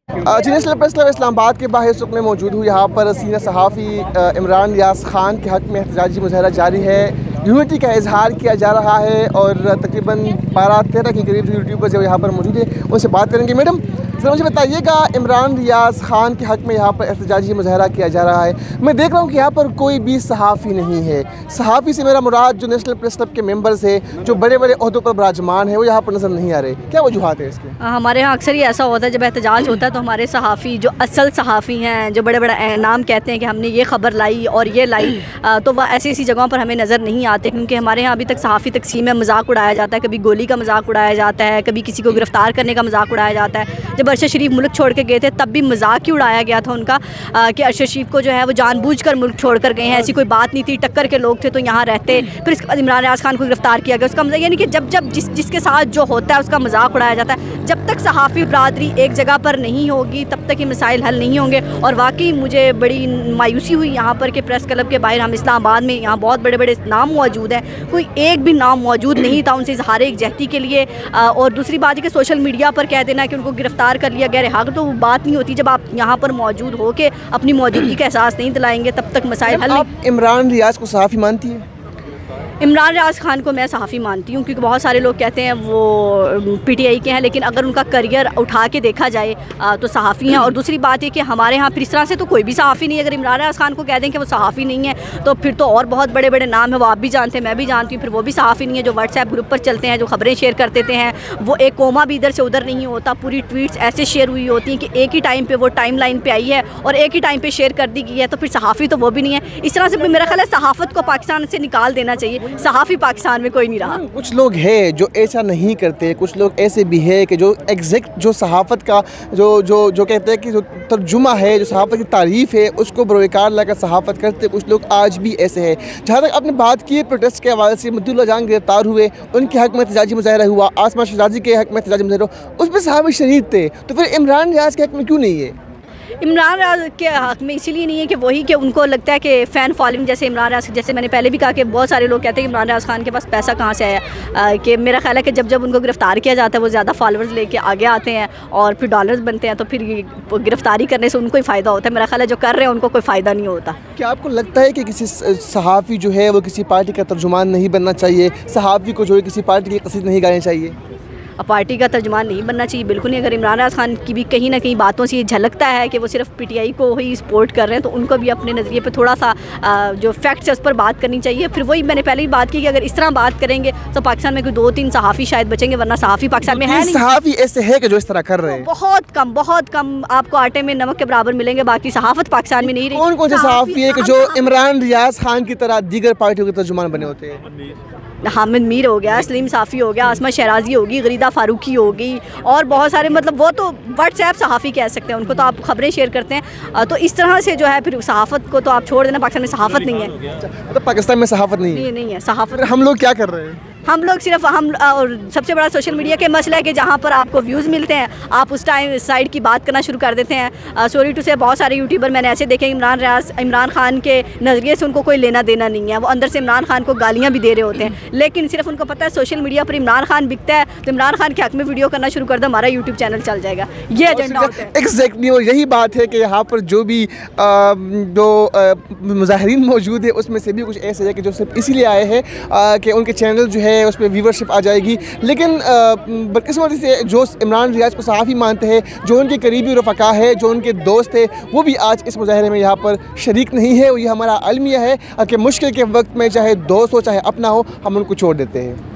जी national press club Islamabad के बाहर इस वक्त में मौजूद हूँ। यहाँ पर सीनियर सहाफ़ी इमरान रियाज खान के हक़ में एहतजाजी मुज़ाहरा जारी है। यूनिटी का इजहार किया जा रहा है और तकरीबन 12-13 के करीब जो यूट्यूबर्स जो यहाँ पर मौजूद है उनसे बात करेंगे। मैडम सर मुझे बताइएगा, इमरान रियाज खान के हक़ में यहाँ पर एहतजाजी मुज़ाहरा किया जा रहा है। मैं देख रहा हूँ कि यहाँ पर कोई भी सहाफ़ी नहीं है। सहाफ़ी से मेरा मुराद जो नेशनल प्रेस क्लब के मेंबर्स है, जो बड़े बड़े ओहदों पर विराजमान है, वो यहाँ पर नज़र नहीं आ रहे। क्या वजूहात है इसके? हमारे यहाँ अक्सर ही ऐसा होता है, जब एहतजाज होता है तो हमारे सहाफ़ी जो असल सहाफ़ी हैं, जो बड़े बड़े नाम कहते हैं कि हमने ये ख़बर लाई और ये लाई, तो वह ऐसी ऐसी जगहों पर हमें नज़र नहीं आते। क्योंकि हमारे यहाँ अभी तक सहाफ़ी तकसीम में मजाक उड़ाया जाता है, कभी गोली का मजाक उड़ाया जाता है, कभी किसी को गिरफ़्तार करने का मजाक उड़ाया जाता है। जब अरशद शरीफ मुल्क छोड़ के गए थे तब भी मजाक ही उड़ाया गया था उनका कि अरशद शरीफ को जो है वो जानबूझकर मुल्क छोड़ कर गए हैं, ऐसी कोई बात नहीं थी, टक्कर के लोग थे तो यहाँ रहते। फिर इसके बाद इमरान रियाज खान को गिरफ़्तार किया गया। उसका मजाक यानी कि जब जब जिसके साथ जो होता है उसका मजाक उड़ाया जाता है। जब तक सहाफ़ी बरादरी एक जगह पर नहीं होगी तब तक ये मसाइल हल नहीं होंगे। और वाकई मुझे बड़ी मायूसी हुई यहाँ पर कि प्रेस क्लब के बाहर, हम इस्लामाबाद में, यहाँ बहुत बड़े बड़े नाम मौजूद हैं, कोई एक भी नाम मौजूद नहीं था उनसे इजहार यकजहती के लिए। और दूसरी बात है कि सोशल मीडिया पर कह देना कि उनको गिरफ़्तार कर लिया गया है, तो वो बात नहीं होती। जब आप यहाँ पर मौजूद हो के अपनी मौजूदगी का एहसास नहीं दिलाएंगे तब तक मसाइल हल नहीं। आप इमरान रियाज को सहाफ़ी मानती है? इमरान रियाज खान को मैं सहाफ़ी मानती हूँ, क्योंकि बहुत सारे लोग कहते हैं वो पीटीआई के हैं, लेकिन अगर उनका करियर उठा के देखा जाए तो सहाफ़ी हैं। और दूसरी बात है कि हमारे यहाँ फिर इस तरह से तो कोई भी सहाफ़ी नहीं है। अगर इमरान रियाज खान को कह दें कि वो सहाफ़ी नहीं है तो फिर तो और बहुत बड़े बड़े नाम हैं, वो आप भी जानते हैं, मैं भी जानती हूँ, फिर वो भी सहाफ़ी नहीं है। जो व्हाट्सएप ग्रुप पर चलते हैं, जो ख़बरें शेयर कर देते हैं, वो एक कोमा भी इधर से उधर नहीं होता। पूरी ट्वीट्स ऐसे शेयर हुई होती हैं कि एक ही टाइम पर वो टाइम लाइन पर आई है और एक ही टाइम पर शेयर कर दी गई है, तो फिर सहाफ़ी तो वो भी नहीं है। इस तरह से मेरा ख्याल है सहाफ़त को पाकिस्तान से निकाल देना चाहिए। सहाफ़ी पाकिस्तान में कोई नहीं रहा। कुछ लोग हैं जो ऐसा नहीं करते, कुछ लोग ऐसे भी है कि जो एग्जैक्ट जो सहाफ़त का जो जो जो कहते हैं कि जो तर्जुमा है, जो सहाफ़त की तारीफ़ है, उसको बरोकार लाकर सहाफ़त करते। कुछ लोग आज भी ऐसे हैं। जहाँ तक आपने बात की प्रोटेस्ट के हवाले से, मतीउल्लाह जान गिरफ्तार हुए, उनके हक़ में एहतजाजी मुज़ाहरा हुआ, आसमा शहजादी के हक़ में एहतजाजी मुज़ाहरा हुआ, उसमें सहाफ़ी शहीद थे, तो फिर इमरान रियाज के हक़ में क्यों नहीं है? इमरान रियाज के हक़ में इसीलिए नहीं है कि वही कि उनको लगता है कि फ़ैन फॉलोइंग, जैसे इमरान रियाज, जैसे मैंने पहले भी कहा कि बहुत सारे लोग कहते हैं कि इमरान रियाज खान के पास पैसा कहाँ से आया। कि मेरा ख्याल है कि जब जब उनको गिरफ़्तार किया जाता है वो ज़्यादा फॉलोअर्स लेके आगे आते हैं और फिर डॉलर्स बनते हैं, तो फिर गिरफ़्तारी करने से उनको ही फ़ायदा होता है। मेरा ख्याल है जो कर रहे हैं उनको कोई फ़ायदा नहीं होता। क्या आपको लगता है कि किसी सहाफ़ी जो है वो किसी पार्टी का तर्जुमान नहीं बनना चाहिए? सहाफ़ी को जो है किसी पार्टी की कसीद नहीं गाने चाहिए? पार्टी का तर्जुमान नहीं बनना चाहिए, बिल्कुल नहीं। अगर इमरान रियाज खान की भी कहीं ना कहीं बातों से ये झलकता है कि वो सिर्फ पीटीआई को ही सपोर्ट कर रहे हैं, तो उनको भी अपने नज़रिए पे थोड़ा सा जो फैक्ट्स है उस पर बात करनी चाहिए। फिर वही मैंने पहले ही बात की कि अगर इस तरह बात करेंगे तो पाकिस्तान में कोई 2-3 सहाफ़ी शायद बचेंगे, वरना सहाफ़ी पाकिस्तान में है नहीं। सहाफ़ी ऐसे है कि जो इस तरह कर रहे हैं, बहुत कम आपको आटे में नमक के बराबर मिलेंगे, बाकी सहाफ़त पाकिस्तान में नहीं रही। कौन कौन से सहाफ़ी है कि जो इमरान रियाज खान की तरह दीगर पार्टियों के तर्जुमान बने होते हैं? हामिद मीर हो गया, सलीम साफ़ी हो गया, आसमा शहराजी होगी, गरीदा फ़ारूकी होगी, और बहुत सारे, मतलब वो तो व्हाट्सएप सहाफ़ी कह सकते हैं उनको, तो आप ख़बरें शेयर करते हैं। तो इस तरह से जो है फिर सहाफ़त को तो आप छोड़ देना। पाकिस्तान में सहाफ़त नहीं है। तो पाकिस्तान में सहाफ़त नहीं है सहाफ़त। हम लोग क्या कर रहे हैं? हम लोग सिर्फ और सबसे बड़ा सोशल मीडिया के मसला है कि जहाँ पर आपको व्यूज़ मिलते हैं आप उस टाइम साइड की बात करना शुरू कर देते हैं। सॉरी टू से बहुत सारे यूट्यूबर मैंने ऐसे देखे, इमरान खान के नज़रिए से उनको कोई लेना देना नहीं है, वो अंदर से इमरान खान को गालियाँ भी दे रहे होते हैं, लेकिन सिर्फ उनको पता है सोशल मीडिया पर इमरान खान बिकता है तो इमरान खान के हक़ में वीडियो करना शुरू कर दो, हमारा यूट्यूब चैनल चल जाएगा। ये एजेंडा होता है। एग्जैक्टली, और यही बात है कि यहाँ पर जो भी जो मुज़ाहिरीन मौजूद है उसमें से भी कुछ ऐसे है कि जो सिर्फ इसीलिए आए हैं कि उनके चैनल जो है उस पर व्यूवरशिप आ जाएगी। लेकिन बदकिस्मती से जो इमरान रियाज को सहाफ़ी मानते हैं, जो उनके करीबी रफ़का है, जो उनके दोस्त है, वो भी आज इस मुज़ाहरे में यहाँ पर शरीक नहीं है। और ये हमारा अलमिया है कि मुश्किल के वक्त में चाहे दोस्त हो चाहे अपना हो, हम उनको छोड़ देते हैं।